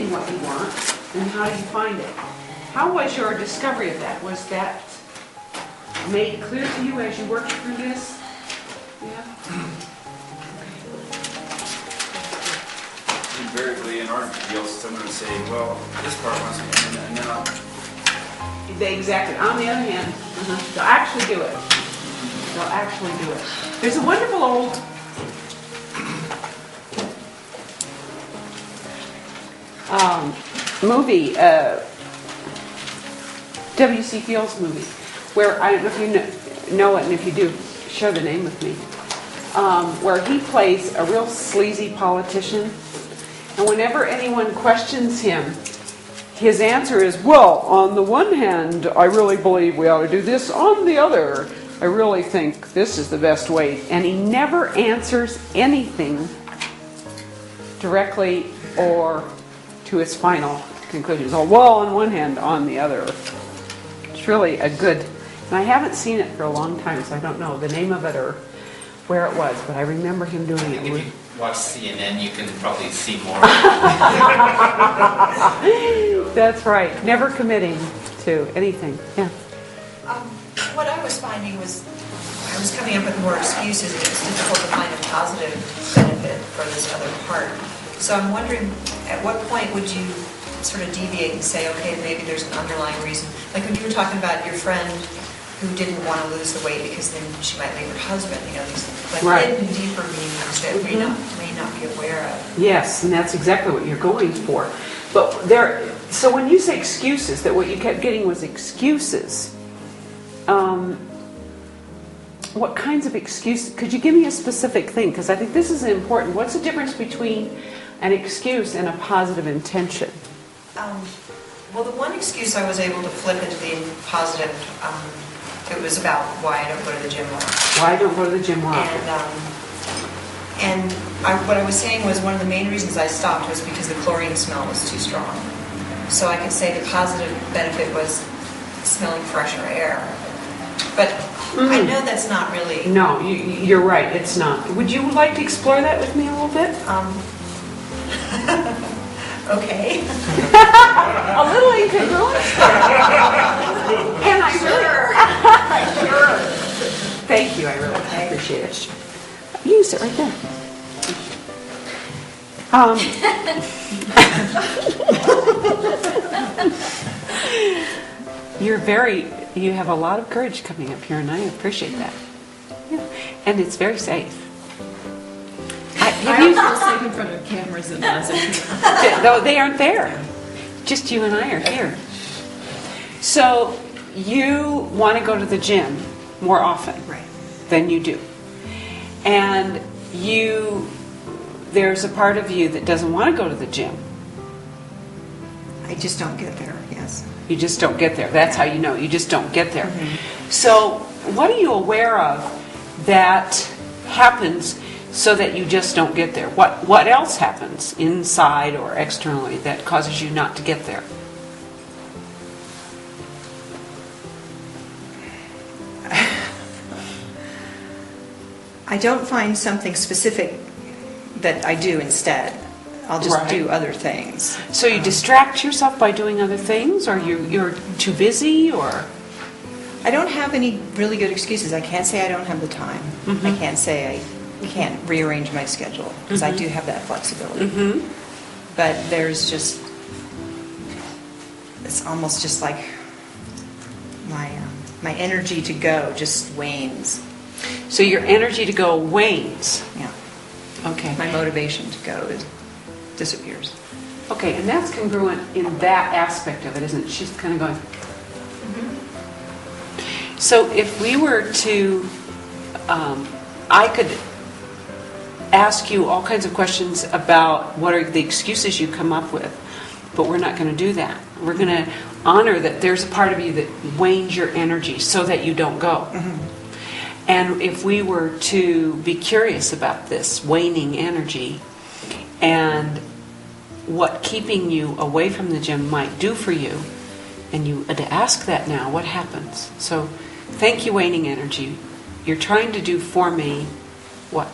finding what you want, and how do you find it? How was your discovery of that? Was that made clear to you as you worked through this? Yeah. Invariably, in order to be able, someone would say, well, this part wants me, and then I'll... Exactly. On the other hand, they'll actually do it. They'll actually do it. There's a wonderful old movie, W.C. Fields movie, where, I don't know if you know it, and if you do, share the name with me, where he plays a real sleazy politician, and whenever anyone questions him, his answer is, well, on the one hand, I really believe we ought to do this. On the other, I really think this is the best way. And he never answers anything directly or to its final conclusion. So, well, on one hand, on the other. It's really a good, and I haven't seen it for a long time, so I don't know the name of it or where it was, but I remember him doing it. If you watch CNN, you can probably see more. That's right. Never committing to anything. Yeah. What I was finding was I was coming up with more excuses, and it was difficult to find a positive benefit for this other part. So I'm wondering, at what point would you sort of deviate and say, okay, maybe there's an underlying reason? Like when you were talking about your friend who didn't want to lose the weight because then she might leave her husband, you know, these like hidden deeper meanings that we may not be aware of. Yes, and that's exactly what you're going for. But so when you say excuses, that what you kept getting was excuses. What kinds of excuses? Could you give me a specific thing? Because I think this is important. What's the difference between an excuse and a positive intention? Well, the one excuse I was able to flip into being positive, it was about why I don't go to the gym more. Why I don't go to the gym more often. What I was saying was one of the main reasons I stopped was because the chlorine smell was too strong. So I could say the positive benefit was smelling fresher air. But I know that's not really... No, you're right, it's not. Would you like to explore that with me a little bit? Okay. A little incongruent. And I really... Sure. Thank you, I really appreciate it. You sit right there. You have a lot of courage coming up here, and I appreciate that. Yeah. And it's very safe. I feel safe in front of cameras and us. Though they aren't there. Just you and I are here. So you want to go to the gym more often than you do. And there's a part of you that doesn't want to go to the gym. I just don't get there, yes. You just don't get there. That's how you know. You just don't get there. So what are you aware of that happens so that you just don't get there? What else happens inside or externally that causes you not to get there? I don't find something specific that I do instead. I'll just do other things. So you distract yourself by doing other things, or you're too busy, or? I don't have any really good excuses. I can't say I don't have the time. I can't say I can't rearrange my schedule, because I do have that flexibility. But there's just, it's almost just like my energy to go just wanes. So your energy to go wanes? Yeah. Okay. My motivation to go disappears. Okay, and that's congruent in that aspect of it, isn't it? She's kind of going... So if we were to... I could ask you all kinds of questions about what are the excuses you come up with, but we're not going to do that. We're going to honor that there's a part of you that wanes your energy so that you don't go. And if we were to be curious about this waning energy and what keeping you away from the gym might do for you, and you to ask that now, what happens? So, thank you, waning energy. You're trying to do for me what?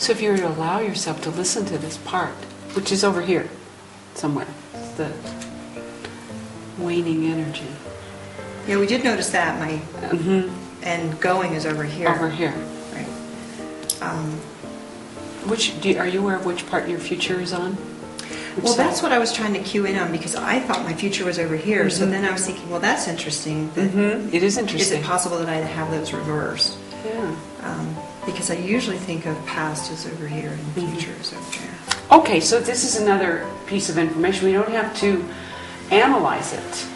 So if you were to allow yourself to listen to this part, which is over here somewhere, it's the waning energy. Yeah, we did notice that. And going is over here. Over here. Right. Are you aware of which part your future is on? Which Well, side? that's what I was trying to cue in on because I thought my future was over here. So then I was thinking, well, that's interesting. It is Is interesting. it possible that I have those reversed? Yeah. Because I usually think of past as over here and future as over there. Okay, so this is another piece of information. We don't have to analyze it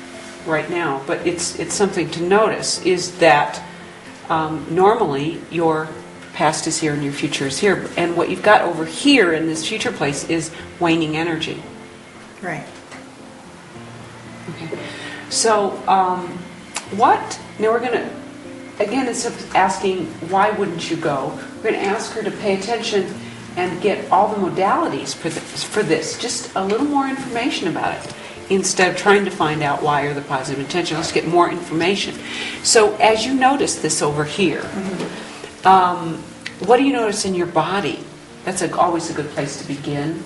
right now, but it's something to notice, is that normally your past is here and your future is here, and what you've got over here in this future place is waning energy. Right. Okay. So now we're going to, again, instead of asking why wouldn't you go, we're going to ask her to pay attention and get all the modalities for this, just a little more information about it, instead of trying to find out why or the positive intention. Let's get more information. So as you notice this over here, what do you notice in your body? That's always a good place to begin.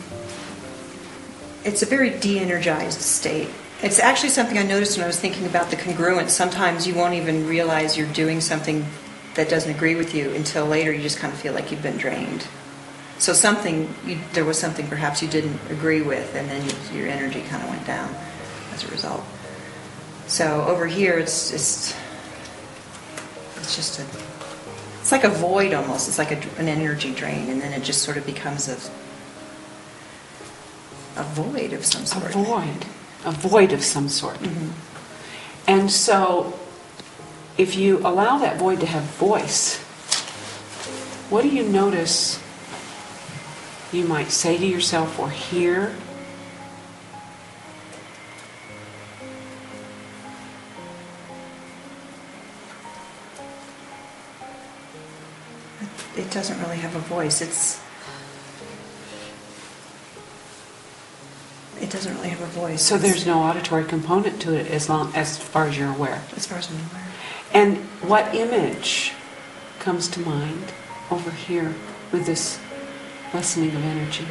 It's a very de-energized state. It's actually something I noticed when I was thinking about the congruence. Sometimes you won't even realize you're doing something that doesn't agree with you until later. You just kind of feel like you've been drained. So there was something perhaps you didn't agree with, and then your energy kind of went down as a result. So over here, it's like a void almost. It's like an energy drain, and then it just sort of becomes a void of some sort. A void of some sort. And so, if you allow that void to have voice, what do you notice you might say to yourself or hear? It doesn't really have a voice. It doesn't really have a voice. So there's no auditory component to it as far as you're aware. As far as I'm aware. And what image comes to mind over here with this lessening of energy?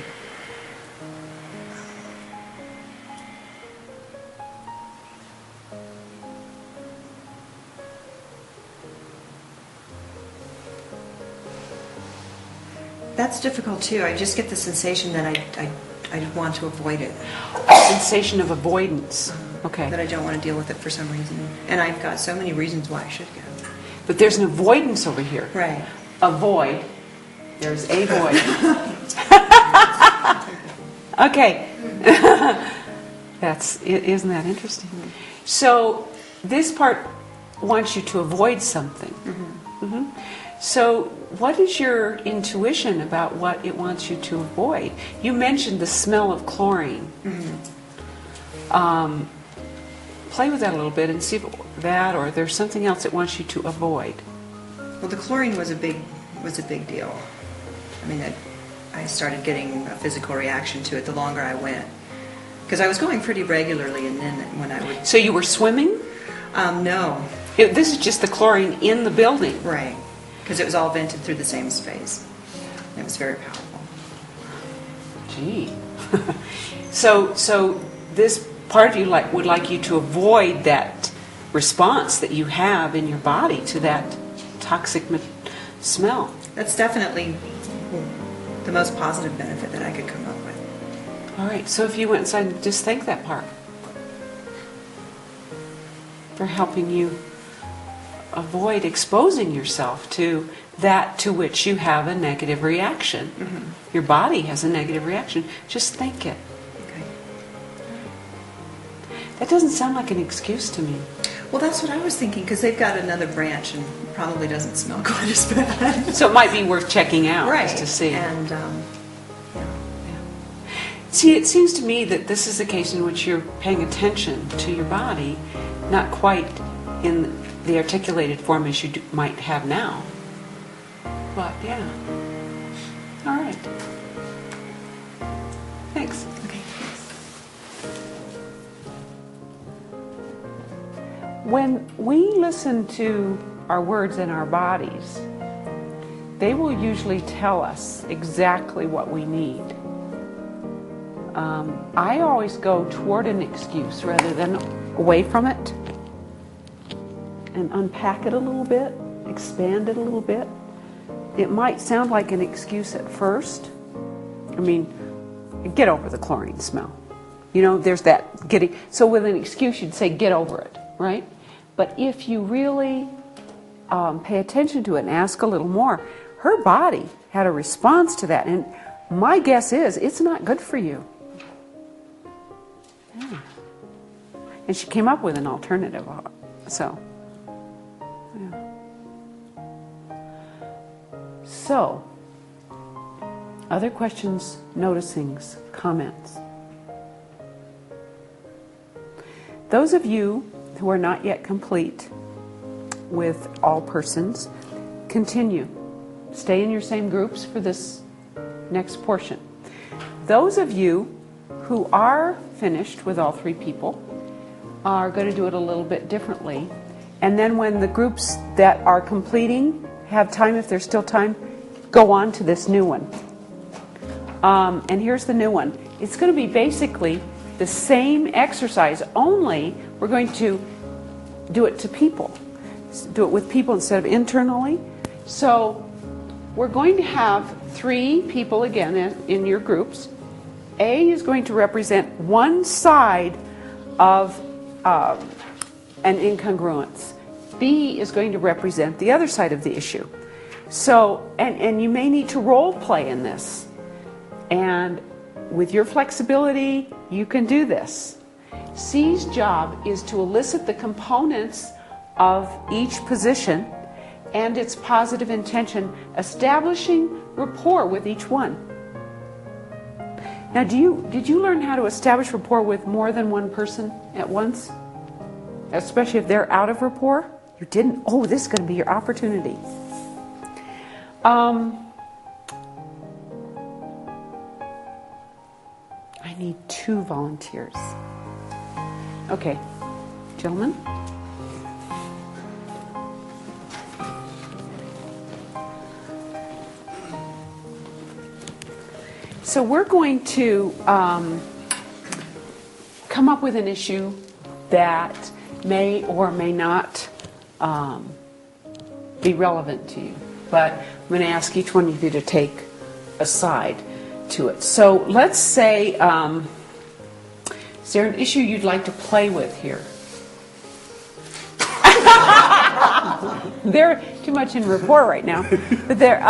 That's difficult too. I just get the sensation that I want to avoid it. A sensation of avoidance. Okay. That I don't want to deal with it for some reason. And I've got so many reasons why I should go. But there's an avoidance over here. Right. A void. There's a void. Okay. Isn't that interesting? So this part wants you to avoid something. So what is your intuition about what it wants you to avoid? You mentioned the smell of chlorine. Play with that a little bit and see if that or there's something else it wants you to avoid. Well, the chlorine was a big deal. I mean, I started getting a physical reaction to it the longer I went. Because I was going pretty regularly, and then when I would... So you were swimming? No. This is just the chlorine in the building. Right. Because it was all vented through the same space. It was very powerful. Gee. So this part of you would like you to avoid that response that you have in your body to that toxic smell. That's definitely the most positive benefit that I could come up with. All right, so if you went inside and just thank that part for helping you avoid exposing yourself to that to which you have a negative reaction. Your body has a negative reaction. Just thank it. Okay. That doesn't sound like an excuse to me. Well, that's what I was thinking, because they've got another branch and probably doesn't smell quite as bad. So it might be worth checking out just to see. And, See, it seems to me that this is a case in which you're paying attention to your body, not quite in the articulated form as you might have now. But, yeah. All right. Thanks. Okay. When we listen to our words and our bodies, they will usually tell us exactly what we need. I always go toward an excuse rather than away from it, and unpack it a little bit, expand it a little bit. It might sound like an excuse at first. I mean, get over the chlorine smell. You know, there's that getting. So with an excuse, you'd say, get over it, right? But if you really pay attention to it and ask a little more, her body had a response to that. And my guess is it's not good for you. Yeah. And she came up with an alternative. So, yeah. So, other questions, noticings, comments? Those of you who are not yet complete with all persons, continue. Stay in your same groups for this next portion. Those of you who are finished with all three people are going to do it a little bit differently. And then when the groups that are completing have time, if there's still time, go on to this new one. And here's the new one. It's going to be basically the same exercise, only we're going to do it to people. Do it with people instead of internally. So we're going to have three people again in your groups. A is going to represent one side of an incongruence. B is going to represent the other side of the issue. So, and you may need to role play in this. And with your flexibility, you can do this. C's job is to elicit the components of each position and its positive intention, establishing rapport with each one. Now, did you learn how to establish rapport with more than one person at once? Especially if they're out of rapport? You didn't? Oh, this is going to be your opportunity. I need 2 volunteers. Okay, gentlemen. So we're going to come up with an issue that may or may not be relevant to you. But I'm going to ask each one of you to take a side to it. So let's say, is there an issue you'd like to play with here? They're too much in rapport right now. But they're,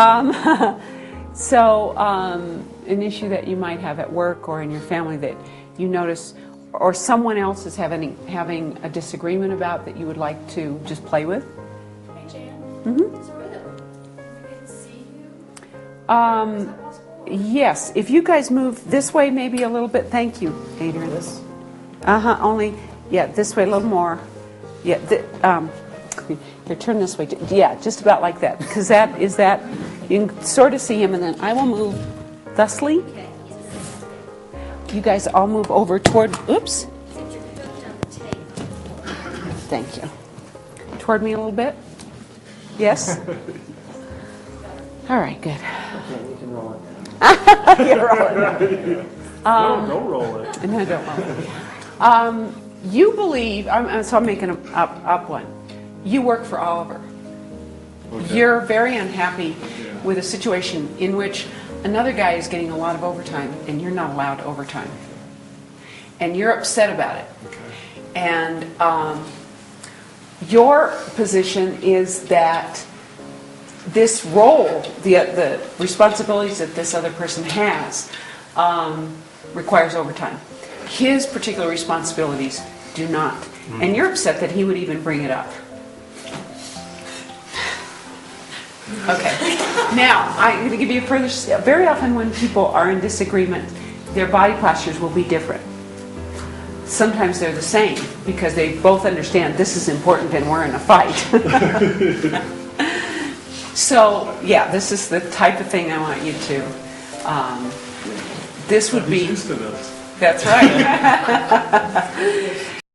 an issue that you might have at work or in your family that you notice, or someone else is having a disagreement about that you would like to just play with? Hey, Jan. Mm-hmm. Is we can see you? Is that possible? Yes. If you guys move this way maybe a little bit. Thank you, Adrian. Only, yeah, this way a little more. Yeah, here, turn this way. Yeah, just about like that. Because that, you can sort of see him, and then I will move thusly. Okay. You guys all move over toward, oops. Sit your foot on the table. Thank you. Toward me a little bit. Yes? All right, good. Okay, you can roll it. You're rolling. Don't roll it. No, don't roll. You believe, so I'm making up one. You work for Oliver. Okay. You're very unhappy with a situation in which another guy is getting a lot of overtime and you're not allowed overtime. And you're upset about it. Okay. And your position is that this role, the responsibilities that this other person has, requires overtime. His particular responsibilities do not. And you're upset that he would even bring it up. Okay. Now, I'm going to give you a further step. Very often when people are in disagreement, their body postures will be different. Sometimes they're the same because they both understand this is important and we're in a fight. So, yeah, this is the type of thing I want you to, this would be... He's used to this. That's right.